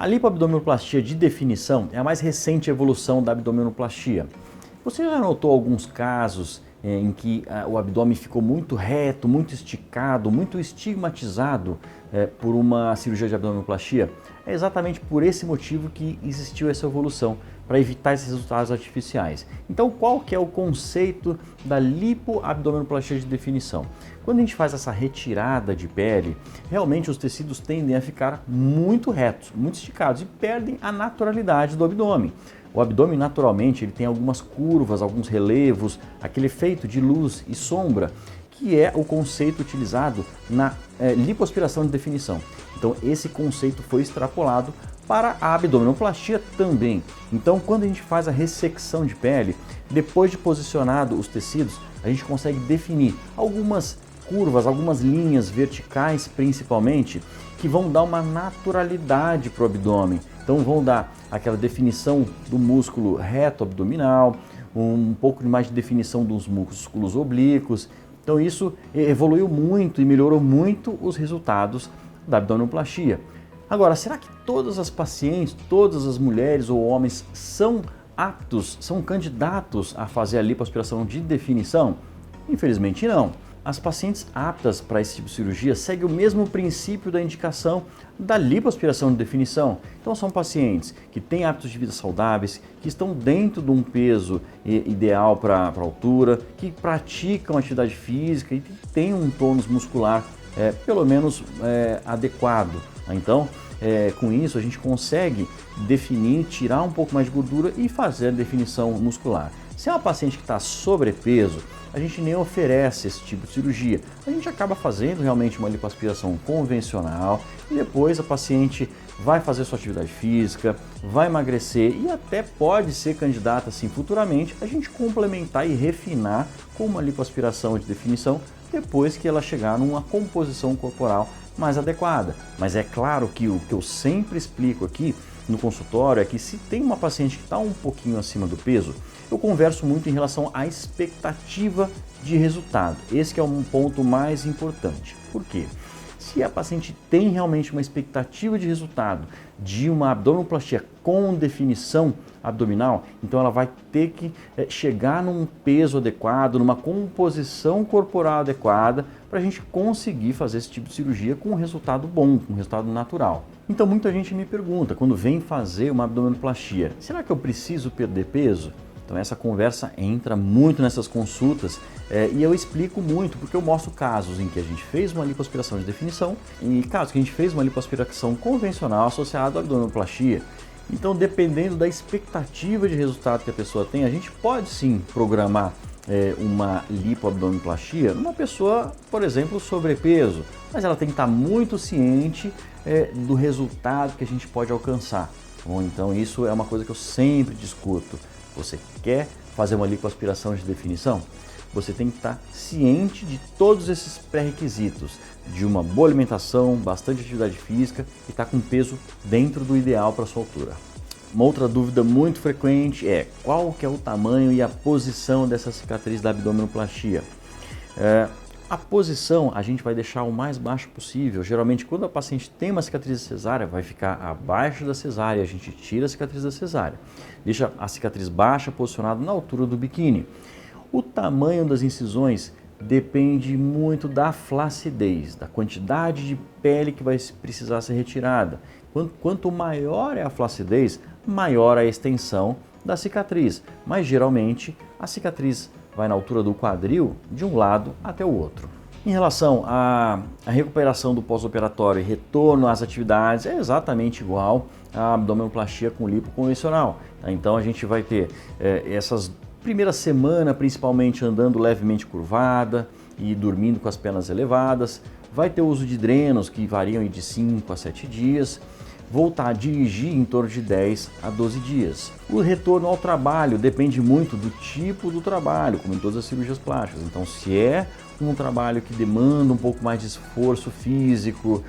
A lipoabdominoplastia de definição é a mais recente evolução da abdominoplastia. Você já notou alguns casos em que o abdômen ficou muito reto, muito esticado, muito estigmatizado por uma cirurgia de abdominoplastia? É exatamente por esse motivo que existiu essa evolução, para evitar esses resultados artificiais. Então, qual que é o conceito da lipoabdominoplastia de definição? Quando a gente faz essa retirada de pele, realmente os tecidos tendem a ficar muito retos, muito esticados e perdem a naturalidade do abdômen. O abdômen, naturalmente, ele tem algumas curvas, alguns relevos, aquele efeito de luz e sombra, que é o conceito utilizado na lipoaspiração de definição. Então, esse conceito foi extrapolado para a abdominoplastia também. Então, quando a gente faz a ressecção de pele, depois de posicionado os tecidos, a gente consegue definir algumas curvas, algumas linhas verticais principalmente, que vão dar uma naturalidade para o abdômen. Então vão dar aquela definição do músculo reto abdominal, um pouco mais de definição dos músculos oblíquos. Então isso evoluiu muito e melhorou muito os resultados da abdominoplastia. Agora, será que todas as pacientes, todas as mulheres ou homens são aptos, são candidatos a fazer a lipoaspiração de definição? Infelizmente não. As pacientes aptas para esse tipo de cirurgia seguem o mesmo princípio da indicação da lipoaspiração de definição. Então são pacientes que têm hábitos de vida saudáveis, que estão dentro de um peso ideal para a altura, que praticam atividade física e têm um tônus muscular pelo menos adequado. Então, com isso a gente consegue definir, tirar um pouco mais de gordura e fazer a definição muscular. Se é uma paciente que está sobrepeso, a gente nem oferece esse tipo de cirurgia. A gente acaba fazendo realmente uma lipoaspiração convencional e depois a paciente vai fazer sua atividade física, vai emagrecer e até pode ser candidata, assim, futuramente, a gente complementar e refinar com uma lipoaspiração de definição depois que ela chegar numa composição corporal mais adequada. Mas é claro que o que eu sempre explico aqui no consultório é que se tem uma paciente que está um pouquinho acima do peso, eu converso muito em relação à expectativa de resultado. Esse que é um ponto mais importante. Por quê? Se a paciente tem realmente uma expectativa de resultado de uma abdominoplastia com definição abdominal, então ela vai ter que chegar num peso adequado, numa composição corporal adequada, para a gente conseguir fazer esse tipo de cirurgia com um resultado bom, com um resultado natural. Então muita gente me pergunta, quando vem fazer uma abdominoplastia, será que eu preciso perder peso? Então essa conversa entra muito nessas consultas e eu explico muito, porque eu mostro casos em que a gente fez uma lipoaspiração de definição e casos que a gente fez uma lipoaspiração convencional associada à abdominoplastia. Então, dependendo da expectativa de resultado que a pessoa tem, a gente pode sim programar uma lipoabdominoplastia numa pessoa, por exemplo, sobrepeso, mas ela tem que estar muito ciente do resultado que a gente pode alcançar. Bom, então isso é uma coisa que eu sempre discuto. Você quer fazer uma lipoaspiração de definição? Você tem que estar ciente de todos esses pré-requisitos, de uma boa alimentação, bastante atividade física e estar com peso dentro do ideal para a sua altura. Uma outra dúvida muito frequente é qual que é o tamanho e a posição dessa cicatriz da abdominoplastia. A posição a gente vai deixar o mais baixo possível. Geralmente, quando a paciente tem uma cicatriz cesárea, vai ficar abaixo da cesárea. A gente tira a cicatriz da cesárea. Deixa a cicatriz baixa posicionada na altura do biquíni. O tamanho das incisões depende muito da flacidez, da quantidade de pele que vai precisar ser retirada. Quanto maior é a flacidez, maior a extensão da cicatriz. Mas geralmente a cicatriz vai na altura do quadril de um lado até o outro. Em relação à recuperação do pós-operatório e retorno às atividades, é exatamente igual à abdominoplastia com lipo convencional. Então a gente vai ter essas primeiras semanas principalmente andando levemente curvada e dormindo com as pernas elevadas. Vai ter o uso de drenos que variam de 5 a 7 dias. Voltar a dirigir em torno de 10 a 12 dias. O retorno ao trabalho depende muito do tipo do trabalho, como em todas as cirurgias plásticas. Então, se é um trabalho que demanda um pouco mais de esforço físico,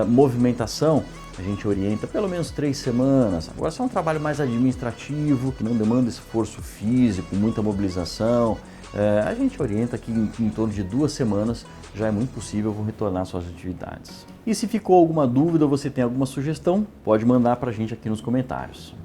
movimentação, a gente orienta pelo menos 3 semanas. Agora, se é um trabalho mais administrativo, que não demanda esforço físico, muita mobilização, a gente orienta que em torno de 2 semanas já é muito possível retornar às suas atividades. E se ficou alguma dúvida ou você tem alguma sugestão, pode mandar para a gente aqui nos comentários.